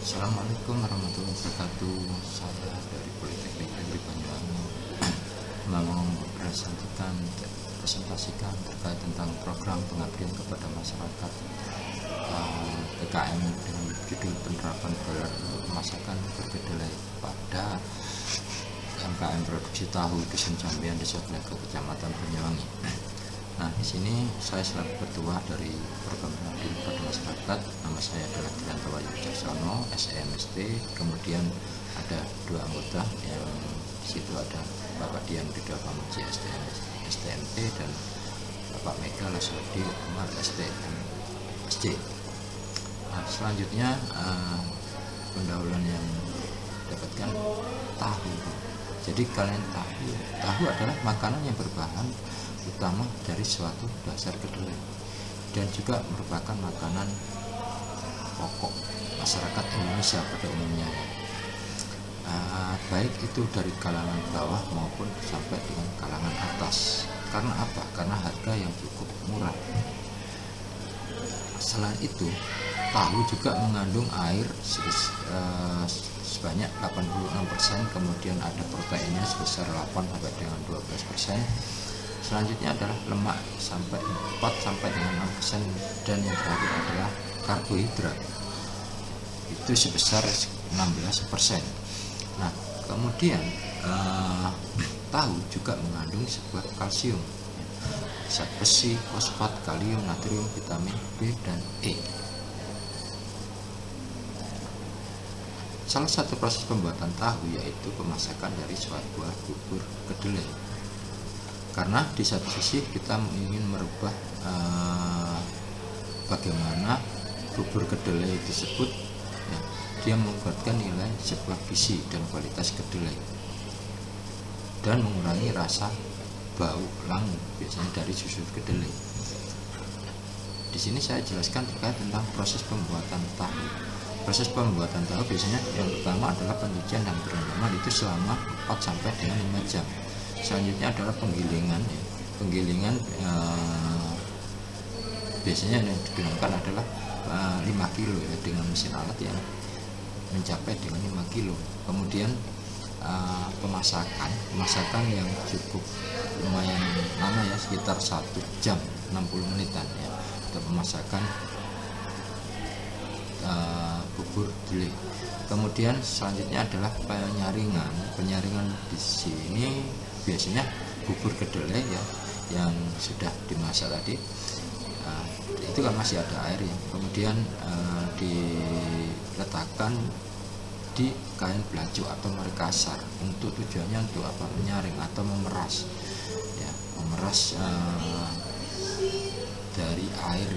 Assalamualaikum warahmatullahi wabarakatuh. Saya dari Politeknik Negeri Banyuwangi mau presentasikan terkait tentang program pengabdian kepada masyarakat PKM dengan judul penerapan gelar pemasakan berkedelai pada UMKM produksi tahu Dusun Jambian, Desa Glaga, Kecamatan Banyuwangi. Nah, di sini saya selaku ketua dari program pengabdian kepada masyarakat. Nama saya adalah Dianto Wahyu Wicaksono, SEMST. Kemudian ada dua anggota, yang di situ ada Bapak Dian Ridho Pamuji, STMT, dan Bapak Mega Laswadi Umar, STMSC. Nah, selanjutnya pendahuluan yang dapatkan tahu. Jadi kalian tahu adalah makanan yang berbahan utama dari suatu dasar kedelai dan juga merupakan makanan pokok masyarakat Indonesia pada umumnya, baik itu dari kalangan bawah maupun sampai dengan kalangan atas. Karena apa? Karena harga yang cukup murah. Selain itu, tahu juga mengandung air sebanyak 86%, kemudian ada proteinnya sebesar 8 sampai dengan 12%. Selanjutnya adalah lemak sampai 4 sampai dengan 6%, dan yang terakhir adalah karbohidrat itu sebesar 16%. Nah, kemudian tahu juga mengandung sebuah kalsium, zat besi, fosfat, kalium, natrium, vitamin B dan E. Salah satu proses pembuatan tahu yaitu pemasakan dari sebuah bubur kedelai. Karena di satu sisi kita ingin merubah bagaimana bubur kedelai tersebut, ya, dia membuatkan nilai sebuah gizi dan kualitas kedelai dan mengurangi rasa bau langu biasanya dari susu kedelai. Di sini saya jelaskan terkait tentang proses pembuatan tahu. Proses pembuatan tahu biasanya yang pertama adalah pencucian dan perendaman, itu selama 4 sampai dengan 5 jam. Selanjutnya adalah penggilingan. Penggilingan biasanya yang digunakan adalah 5 kilo ya, dengan mesin alat yang mencapai dengan 5 kilo. Kemudian pemasakan yang cukup lumayan lama ya, sekitar 1 jam 60 menitan ya, untuk pemasakan bubur kedelai. Kemudian selanjutnya adalah penyaringan. Penyaringan di sini biasanya bubur kedelai ya yang sudah dimasak tadi, itu kan masih ada air ya. Kemudian diletakkan di kain belacu atau merikasar. Untuk tujuannya untuk apa? Menyaring atau memeras ya, memeras dari air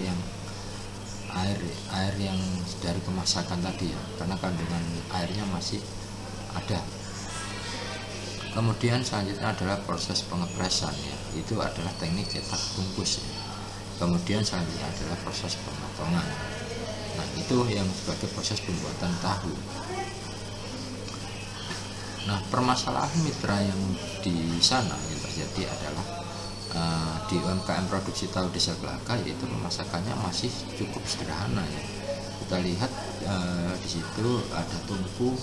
yang dari pemasakan tadi ya, karena kandungan airnya masih ada. Kemudian selanjutnya adalah proses pengepresan ya, itu adalah teknik cetak bungkus ya. Kemudian selanjutnya adalah proses pemotongan. Nah, itu yang sebagai proses pembuatan tahu. Nah, permasalahan mitra yang di sana yang terjadi adalah di UMKM produksi tahu Desa Glaga, yaitu pemasakannya masih cukup sederhana ya. Kita lihat di situ ada tungku,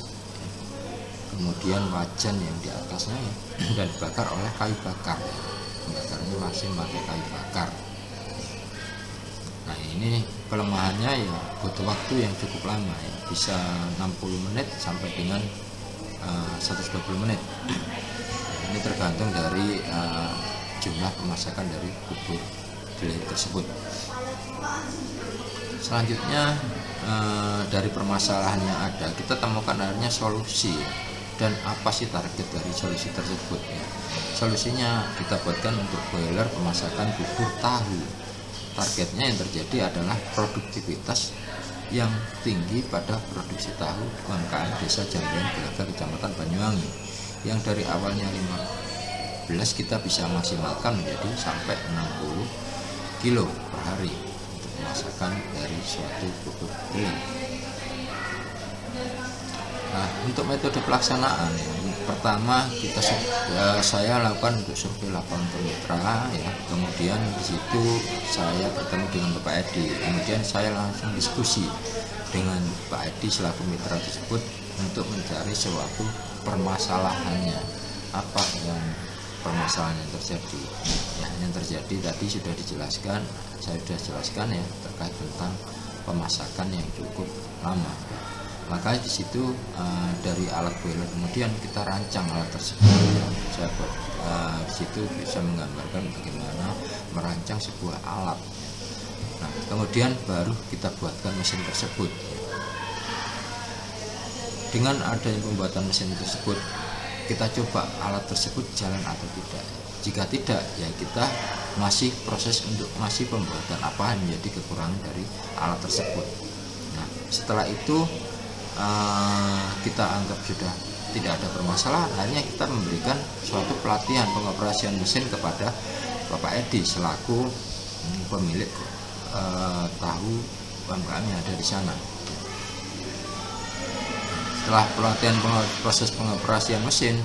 kemudian wajan yang di atasnya ya, dan dibakar oleh kayu bakar ya. Pembakarnya masih pakai kayu bakar. Nah, ini kelemahannya ya, butuh waktu yang cukup lama ya, bisa 60 menit sampai dengan 120 menit. Ini tergantung dari jumlah pemasakan dari bubur kedelai tersebut. Selanjutnya dari permasalahan yang ada, kita temukan akhirnya solusi. Dan apa sih target dari solusi tersebut ya? Solusinya kita buatkan untuk boiler pemasakan bubur tahu. Targetnya yang terjadi adalah produktivitas yang tinggi pada produksi tahu UMKM Desa Jambian Glaga, Kecamatan Banyuwangi, yang dari awalnya 15 kita bisa maksimalkan menjadi sampai 60 kilo per hari untuk pemasakan dari suatu bubur kedelai. Nah, untuk metode pelaksanaan ya, pertama saya lakukan untuk survei lapangan ke mitra ya, kemudian di situ saya bertemu dengan Bapak Edi, kemudian saya langsung diskusi dengan Pak Edi selaku mitra tersebut untuk mencari suatu permasalahannya, apa yang permasalahan yang terjadi. Ya, yang terjadi tadi sudah dijelaskan, saya sudah jelaskan ya, terkait tentang pemasakan yang cukup lama. Maka di situ dari alat boiler kemudian kita rancang alat tersebut. Saya buat di situ bisa menggambarkan bagaimana merancang sebuah alat. Nah, kemudian baru kita buatkan mesin tersebut. Dengan adanya pembuatan mesin tersebut, kita coba alat tersebut jalan atau tidak. Jika tidak, ya kita masih proses untuk masih pembuatan apa yang menjadi kekurangan dari alat tersebut. Nah, setelah itu kita anggap sudah tidak ada permasalahan, akhirnya kita memberikan suatu pelatihan pengoperasian mesin kepada Bapak Edi selaku pemilik tahu UMKM yang ada di sana. Setelah pelatihan proses pengoperasian mesin,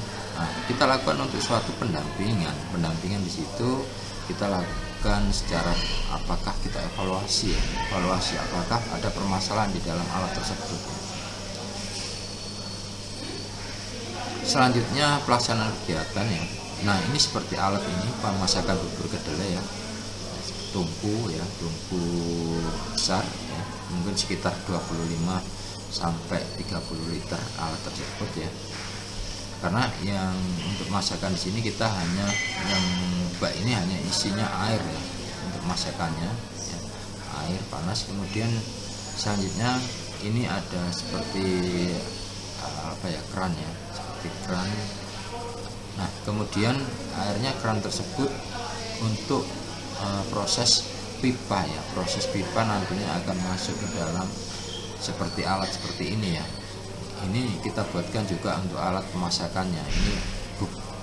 kita lakukan untuk suatu pendampingan di situ kita lakukan secara apakah kita evaluasi apakah ada permasalahan di dalam alat tersebut. Selanjutnya pelaksanaan kegiatan ya. Nah, ini seperti alat ini pemasakan bubur kedelai ya, tungku besar ya, mungkin sekitar 25 sampai 30 liter alat tersebut ya. Karena yang untuk masakan di sini kita hanya yang bak ini hanya isinya air ya untuk masakannya ya, air panas. Kemudian selanjutnya ini ada seperti keran ya, seperti keran. Nah, kemudian airnya keran tersebut untuk proses pipa ya, proses pipa nantinya akan masuk ke dalam seperti alat seperti ini ya. Ini kita buatkan juga untuk alat pemasakannya.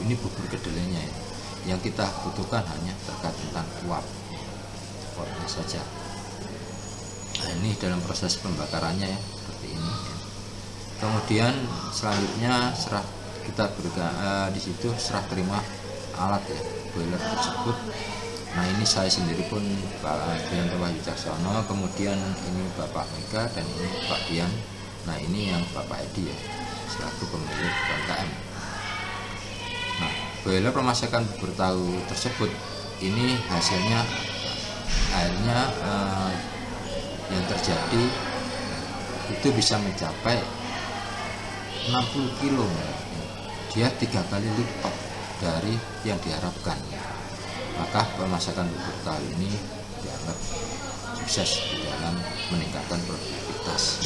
Ini bubur kedelainya ya. Yang kita butuhkan hanya terkait tentang uapnya saja. Nah, ini dalam proses pembakarannya ya, seperti ini ya. Kemudian selanjutnya di situ serah terima alat ya, boiler tersebut. Nah, ini saya sendiri pun Pak Dian Wahyu Caksono, kemudian ini Bapak Mega dan ini Pak Dian. Nah, ini yang Bapak Edi ya, selaku pemilik UMKM. Nah, boiler pemasakan bubur tahu tersebut ini hasilnya akhirnya yang terjadi itu bisa mencapai 60 kilo, dia 3 kali lipat dari yang diharapkan. Maka pemasakan bubur tahu ini dianggap sukses di dalam meningkatkan produktivitas.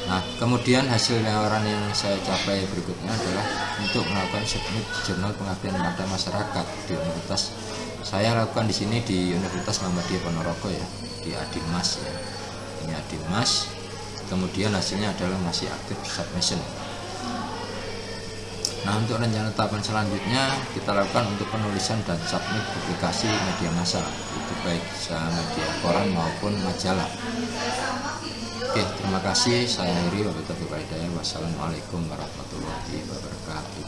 Nah, kemudian hasil tawaran yang saya capai berikutnya adalah untuk melakukan submit jurnal pengabdian pada masyarakat di universitas. Saya lakukan di sini di Universitas Muhammadiyah Ponorogo ya, di Adimas ya. Ini Adimas. Kemudian hasilnya adalah masih aktif submission. Nah, untuk rencana tahapan selanjutnya kita lakukan untuk penulisan dan submit publikasi media massa, itu baik media koran maupun majalah. Oke, terima kasih. Saya akhiri. Wassalamualaikum warahmatullahi wabarakatuh.